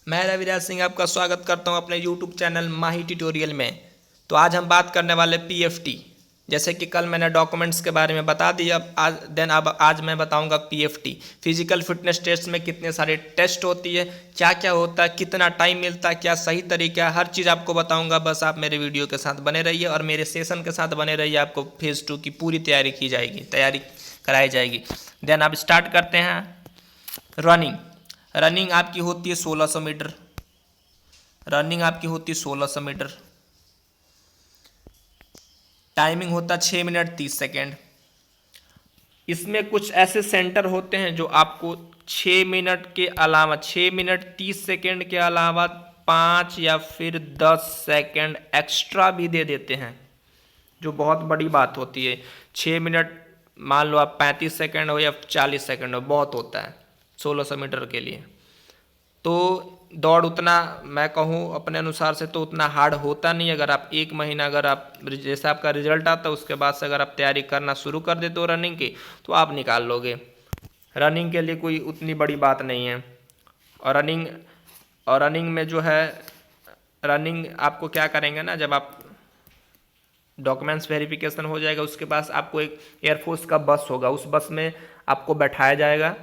मैं रविराज सिंह आपका स्वागत करता हूं अपने YouTube चैनल माही ट्यूटोरियल में। तो आज हम बात करने वाले PFT। जैसे कि कल मैंने डॉक्यूमेंट्स के बारे में बता दिया, अब आज मैं बताऊंगा PFT। फिजिकल फिटनेस टेस्ट में कितने सारे टेस्ट होती है, क्या क्या होता है, कितना टाइम मिलता है, क्या सही तरीका है, हर चीज़ आपको बताऊँगा। बस आप मेरे वीडियो के साथ बने रहिए और मेरे सेशन के साथ बने रहिए। आपको फेज़ 2 की पूरी तैयारी कराई जाएगी। देन आप स्टार्ट करते हैं। रनिंग रनिंग आपकी होती है 1600 मीटर। रनिंग आपकी होती है 1600 मीटर। टाइमिंग होता है 6 मिनट 30 सेकेंड। इसमें कुछ ऐसे सेंटर होते हैं जो आपको 6 मिनट के अलावा 6 मिनट 30 सेकेंड के अलावा 5 या फिर 10 सेकेंड एक्स्ट्रा भी दे देते हैं, जो बहुत बड़ी बात होती है। 6 मिनट मान लो आप 35 सेकेंड हो या 40 सेकेंड हो, बहुत होता है 1600 मीटर के लिए। तो दौड़ उतना, मैं कहूँ अपने अनुसार से तो उतना हार्ड होता नहीं। अगर आप एक महीना, अगर आप जैसे आपका रिजल्ट आता है उसके बाद से अगर आप तैयारी करना शुरू कर देते हो रनिंग की, तो आप निकाल लोगे। रनिंग के लिए कोई उतनी बड़ी बात नहीं है। और रनिंग में जो है, रनिंग आपको क्या करेंगे ना, जब आप डॉक्यूमेंट्स वेरिफिकेशन हो जाएगा उसके बाद आपको एक एयरफोर्स का बस होगा, उस बस में आपको बैठाया जाएगा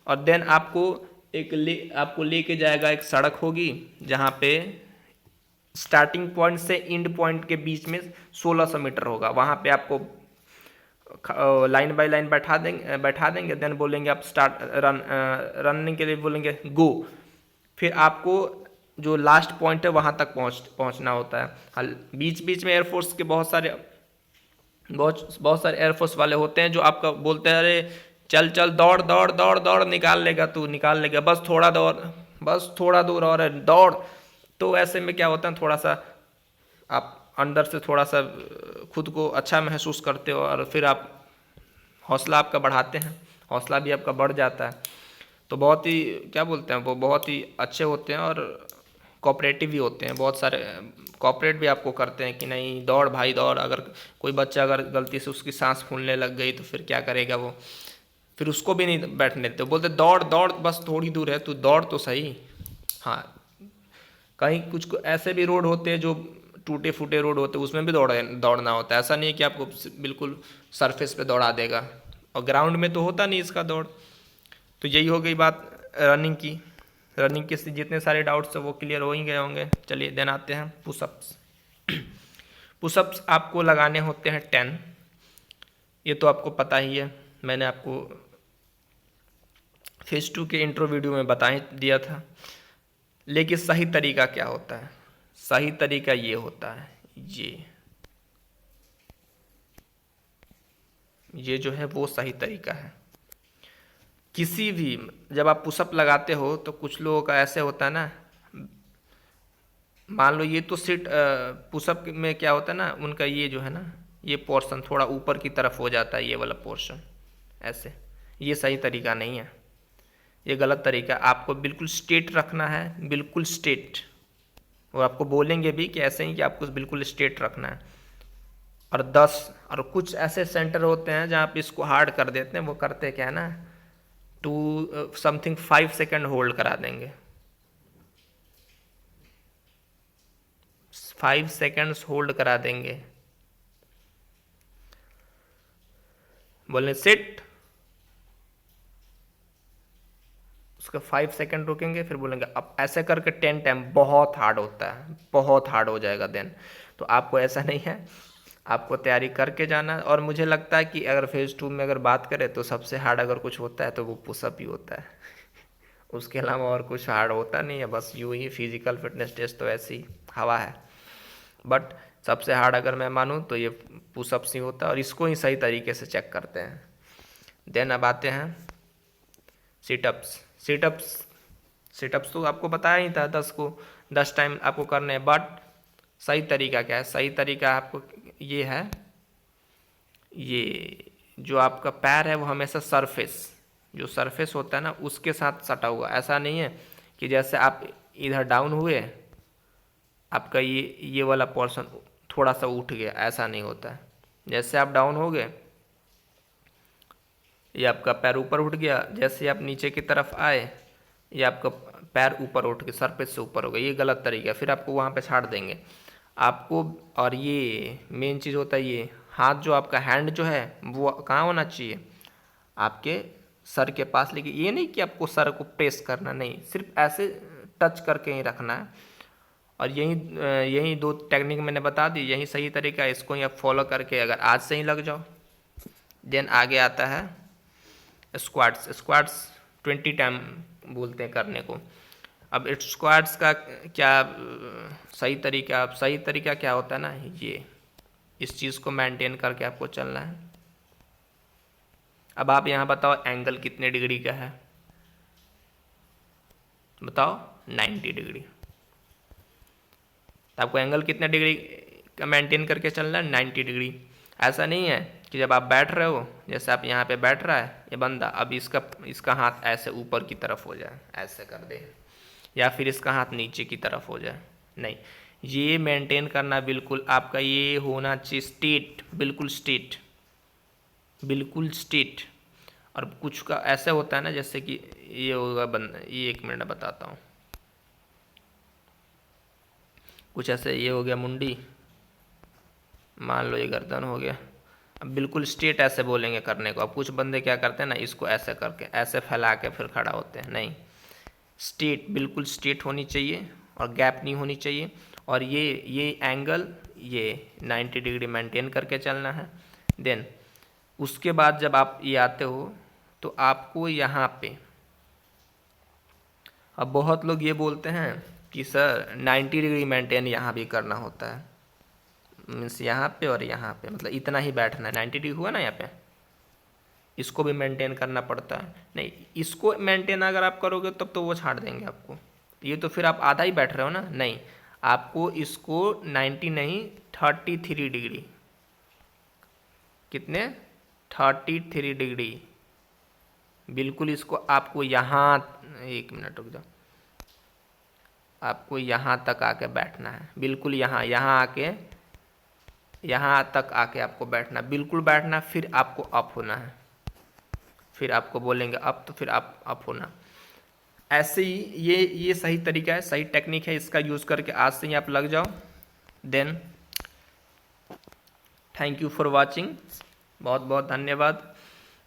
और देन आपको लेके जाएगा। एक सड़क होगी जहाँ पे स्टार्टिंग पॉइंट से एंड पॉइंट के बीच में 1600 मीटर होगा। वहाँ पे आपको लाइन बाय लाइन बैठा देंगे। देन बोलेंगे आप स्टार्ट रनिंग के लिए बोलेंगे गो। फिर आपको जो लास्ट पॉइंट है वहाँ तक पहुँचना होता है। बीच बीच में एयरफोर्स के बहुत सारे एयरफोर्स वाले होते हैं जो आपका बोलते हैं, अरे चल चल दौड़ दौड़ दौड़ दौड़, निकाल लेगा तू, निकाल लेगा, बस थोड़ा दौड़, बस थोड़ा दूर और है, दौड़। तो ऐसे में क्या होता है, थोड़ा सा आप अंदर से थोड़ा सा खुद को अच्छा महसूस करते हो और फिर आप हौसला आपका बढ़ाते हैं, हौसला भी आपका बढ़ जाता है। तो बहुत ही क्या बोलते हैं, वो बहुत ही अच्छे होते हैं और कोऑपरेटिव भी होते हैं। बहुत सारे कोऑपरेट भी आपको करते हैं कि नहीं दौड़ भाई दौड़। अगर कोई बच्चा अगर गलती से उसकी सांस फूलने लग गई तो फिर क्या करेगा वो, फिर उसको भी नहीं बैठने देते, बोलते दौड़ दौड़, बस थोड़ी दूर है, तू दौड़ तो सही। हाँ, कहीं कुछ ऐसे भी रोड होते हैं जो टूटे फूटे रोड होते हैं, उसमें भी दौड़ना होता है। ऐसा नहीं है कि आपको बिल्कुल सरफेस पे दौड़ा देगा, और ग्राउंड में तो होता नहीं इसका दौड़। तो यही हो गई बात रनिंग की। रनिंग के जितने सारे डाउट्स हैं वो क्लियर हो ही गए होंगे। चलिए देन आते हैं पुशअप्स। पुशअप्स आपको लगाने होते हैं 10। ये तो आपको पता ही है, मैंने आपको फेज 2 के इंट्रो वीडियो में बता ही दिया था। लेकिन सही तरीका क्या होता है? सही तरीका ये होता है, ये जो है वो सही तरीका है। किसी भी, जब आप पुशअप लगाते हो तो कुछ लोगों का ऐसे होता है ना, मान लो ये तो सिट पुशअप में क्या होता है ना, उनका ये जो है ना, ये पोर्शन थोड़ा ऊपर की तरफ हो जाता है, ये वाला पोर्शन ऐसे। ये सही तरीका नहीं है, ये गलत तरीका। आपको बिल्कुल स्ट्रेट रखना है, बिल्कुल स्ट्रेट। और आपको बोलेंगे भी कि ऐसे ही कि आपको बिल्कुल स्ट्रेट रखना है। और कुछ ऐसे सेंटर होते हैं जहाँ पे इसको हार्ड कर देते हैं। वो करते क्या है ना, टू समथिंग 5 सेकेंड होल्ड करा देंगे, 5 सेकेंड्स होल्ड करा देंगे, बोले सिट, उसका 5 सेकेंड रुकेंगे, फिर बोलेंगे अब ऐसे करके 10 टाइम। बहुत हार्ड होता है, बहुत हार्ड हो जाएगा देन। तो आपको ऐसा नहीं है, आपको तैयारी करके जाना है। और मुझे लगता है कि अगर फेज 2 में अगर बात करें तो सबसे हार्ड अगर कुछ होता है तो वो पुशअप ही होता है। उसके अलावा और कुछ हार्ड होता नहीं है। बस यूँ ही फिजिकल फिटनेस टेस्ट तो ऐसी हवा है, बट सबसे हार्ड अगर मैं मानूँ तो ये पुशअप्स ही होता है, और इसको ही सही तरीके से चेक करते हैं। देन अब आते हैं सिटअप्स। सिटअप्स तो आपको बताया ही था, 10 टाइम आपको करने हैं। बट सही तरीका क्या है? सही तरीका आपको ये है, ये जो आपका पैर है वो हमेशा जो सरफेस होता है ना उसके साथ सटा हुआ। ऐसा नहीं है कि जैसे आप इधर डाउन हुए, आपका ये वाला पोर्शन थोड़ा सा उठ गया, ऐसा नहीं होता है। जैसे आप डाउन हो गए, ये आपका पैर ऊपर उठ गया, जैसे आप नीचे की तरफ आए ये आपका पैर ऊपर उठ के सरफेस से ऊपर होगा, ये गलत तरीका है, फिर आपको वहाँ पे छाड़ देंगे आपको। और ये मेन चीज़ होता है, ये हाथ जो आपका हैंड जो है वो कहाँ होना चाहिए, आपके सर के पास। लेकिन ये नहीं कि आपको सर को प्रेस करना, नहीं, सिर्फ ऐसे टच करके ही रखना है। और यही दो टेक्निक मैंने बता दी, यही सही तरीका है, इसको ही आप फॉलो करके अगर आज से ही लग जाओ। देन आगे आता है स्क्वाट्स। स्क्वाट्स 20 टाइम बोलते हैं करने को। अब स्क्वाट्स का क्या सही तरीका क्या होता है ना, ये इस चीज़ को मेंटेन करके आपको चलना है। अब आप यहाँ बताओ एंगल कितने डिग्री का है, बताओ 90 डिग्री। तो आपको एंगल कितने डिग्री का मेंटेन करके चलना है, 90 डिग्री। ऐसा नहीं है कि जब आप बैठ रहे हो, जैसे आप यहाँ पे बैठ रहा है ये बंदा, अब इसका हाथ ऐसे ऊपर की तरफ हो जाए, ऐसे कर दे, या फिर इसका हाथ नीचे की तरफ हो जाए, नहीं, ये मेंटेन करना बिल्कुल आपका ये होना चाहिए स्ट्रेट, बिल्कुल स्ट्रेट, बिल्कुल स्ट्रेट। और कुछ का ऐसा होता है ना, जैसे कि ये होगा ये 1 मिनट बताता हूँ, कुछ ऐसे ये हो गया मुंडी, मान लो ये गर्दन हो गया। अब बिल्कुल स्ट्रेट ऐसे बोलेंगे करने को। अब कुछ बंदे क्या करते हैं ना, इसको ऐसे करके ऐसे फैला के फिर खड़ा होते हैं, नहीं, स्ट्रेट, बिल्कुल स्ट्रेट होनी चाहिए और गैप नहीं होनी चाहिए। और ये एंगल ये 90 डिग्री मेंटेन करके चलना है। देन उसके बाद जब आप ये आते हो तो आपको यहाँ पे, अब बहुत लोग ये बोलते हैं कि सर 90 डिग्री मेंटेन यहाँ भी करना होता है, मीन्स यहाँ पे और यहाँ पे, मतलब इतना ही बैठना है, 90 डिग्री हुआ ना यहाँ पे, इसको भी मेंटेन करना पड़ता है। नहीं, इसको मेंटेन अगर आप करोगे तब तो वो छाड़ देंगे आपको, ये तो फिर आप आधा ही बैठ रहे हो ना, नहीं, आपको इसको 90 नहीं 33 डिग्री, कितने 33 डिग्री, बिल्कुल इसको आपको यहाँ, 1 मिनट रुक जाओ, आपको यहाँ तक आके बैठना है, बिल्कुल यहाँ आके, यहाँ तक आके आपको बैठना, बिल्कुल बैठना, फिर आपको अप होना है, फिर आपको बोलेंगे अप, तो फिर आप अप होना। ऐसे ही ये सही तरीका है, सही टेक्निक है, इसका यूज़ करके आज से ही आप लग जाओ। Then thank you for watching, बहुत बहुत धन्यवाद।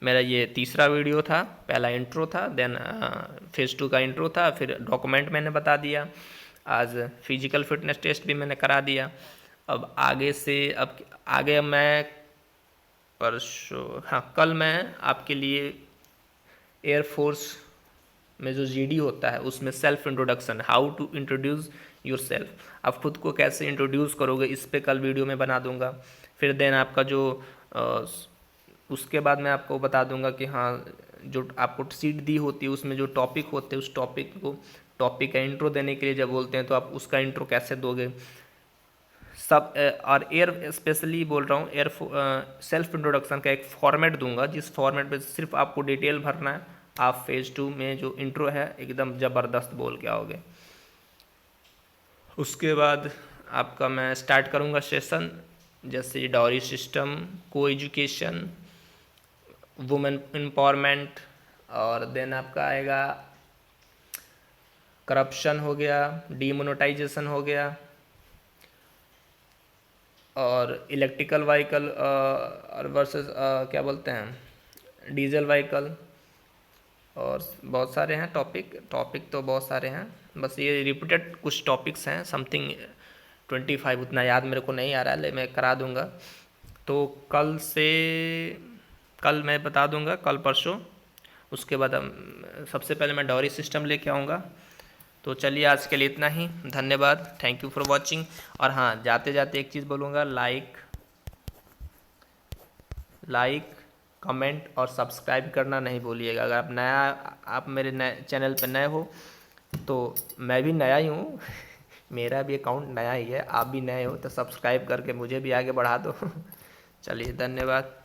मेरा ये तीसरा वीडियो था, पहला इंट्रो था, देन फेज़ 2 का इंट्रो था, फिर डॉक्यूमेंट मैंने बता दिया, आज फिजिकल फिटनेस टेस्ट भी मैंने करा दिया। अब आगे से अब आगे मैं परसों, हाँ कल मैं आपके लिए एयरफोर्स में जो जीडी होता है उसमें self introduction, how to introduce yourself, आप खुद को कैसे इंट्रोड्यूस करोगे, इस पे कल वीडियो में बना दूंगा। फिर देन आपका जो उसके बाद मैं आपको बता दूंगा कि हाँ जो आपको सीट दी होती है उसमें जो टॉपिक होते हैं, उस टॉपिक का इंट्रो देने के लिए जब बोलते हैं तो आप उसका इंट्रो कैसे दोगे सब। और एयर स्पेशली बोल रहा हूँ, एयर सेल्फ इंट्रोडक्शन का एक फॉर्मेट दूंगा, जिस फॉर्मेट पे सिर्फ आपको डिटेल भरना है, आप फेज़ 2 में जो इंट्रो है एकदम ज़बरदस्त बोल के आओगे। उसके बाद आपका मैं स्टार्ट करूँगा सेशन, जैसे डाउरी सिस्टम, को एजुकेशन, वुमेन एम्पावरमेंट, और देन आपका आएगा करप्शन हो गया, डीमोनेटाइजेशन हो गया, और इलेक्ट्रिकल व्हीकल और वर्सेस क्या बोलते हैं डीजल व्हीकल, और बहुत सारे हैं टॉपिक तो बहुत सारे हैं, बस ये रिपीटेड कुछ टॉपिक्स हैं, समथिंग 25, उतना याद मेरे को नहीं आ रहा है, लेकिन मैं करा दूंगा। तो कल मैं बता दूंगा, कल परसों। उसके बाद सबसे पहले मैं डाउरी सिस्टम लेके आऊँगा। तो चलिए आज के लिए इतना ही, धन्यवाद, थैंक यू फॉर वॉचिंग। और हाँ, जाते जाते एक चीज़ बोलूँगा, लाइक कमेंट और सब्सक्राइब करना नहीं भूलिएगा। अगर आप मेरे नए चैनल पर नए हो, तो मैं भी नया ही हूँ मेरा भी अकाउंट नया ही है, आप भी नए हो तो सब्सक्राइब करके मुझे भी आगे बढ़ा दो चलिए धन्यवाद।